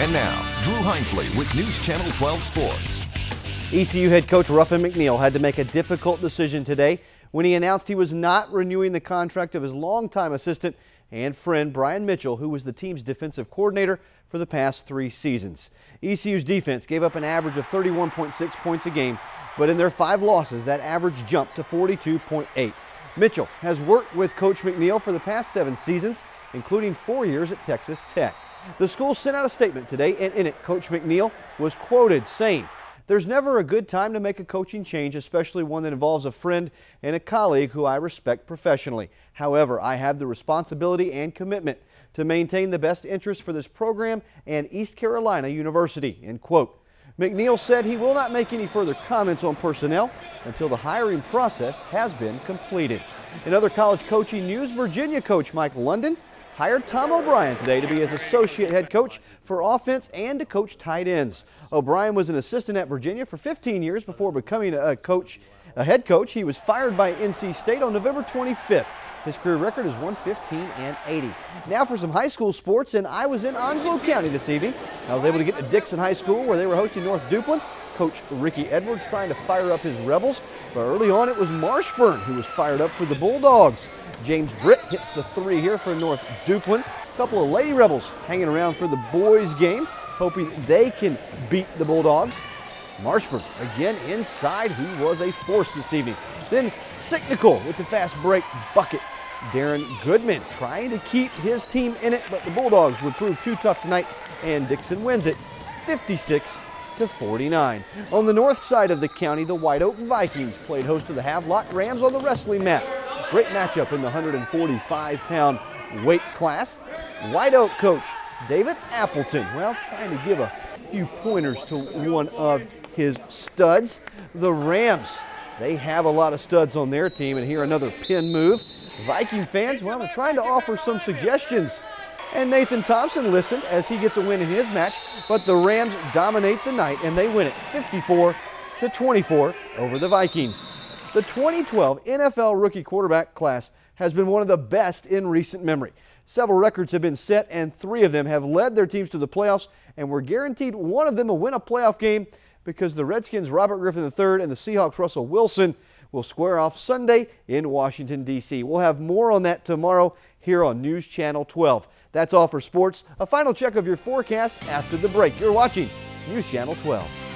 And now, Drew Hinesley with News Channel 12 Sports. ECU head coach Ruffin McNeill had to make a difficult decision today when he announced he was not renewing the contract of his longtime assistant and friend Brian Mitchell, who was the team's defensive coordinator for the past 3 seasons. ECU's defense gave up an average of 31.6 points a game, but in their 5 losses, that average jumped to 42.8. Mitchell has worked with Coach McNeill for the past 7 seasons, including 4 years at Texas Tech. The school sent out a statement today, and in it, Coach McNeill was quoted saying, "There's never a good time to make a coaching change, especially one that involves a friend and a colleague who I respect professionally. However, I have the responsibility and commitment to maintain the best interest for this program and East Carolina University," end quote. McNeill said he will not make any further comments on personnel until the hiring process has been completed. In other college coaching news, Virginia coach Mike London hired Tom O'Brien today to be his associate head coach for offense and to coach tight ends. O'Brien was an assistant at Virginia for 15 years before becoming a head coach. He was fired by NC State on November 25th. His career record is 115-80. Now for some high school sports, and I was in Onslow County this evening. I was able to get to Dixon High School where they were hosting North Duplin. Coach Ricky Edwards trying to fire up his Rebels, but early on it was Marshburn who was fired up for the Bulldogs. James Britt hits the 3 here for North Duplin. A couple of Lady Rebels hanging around for the boys game, hoping they can beat the Bulldogs. Marshburn again inside. He was a force this evening. Then Sicknickle with the fast break bucket. Darren Goodman trying to keep his team in it, but the Bulldogs would prove too tough tonight, and Dixon wins it 56-49. On the north side of the county, the White Oak Vikings played host to the Havelock Rams on the wrestling mat. Great matchup in the 145-pound weight class. White Oak coach David Appleton, well, trying to give a few pointers to one of his studs. The Rams, they have a lot of studs on their team, and here another pin move. Viking fans, well, they're trying to offer some suggestions. And Nathan Thompson listened as he gets a win in his match, but the Rams dominate the night, and they win it 54-24 over the Vikings. The 2012 NFL rookie quarterback class has been one of the best in recent memory. Several records have been set, and 3 of them have led their teams to the playoffs, and we're guaranteed one of them will win a playoff game because the Redskins' Robert Griffin III and the Seahawks' Russell Wilson will square off Sunday in Washington, D.C. We'll have more on that tomorrow here on News Channel 12. That's all for sports. A final check of your forecast after the break. You're watching News Channel 12.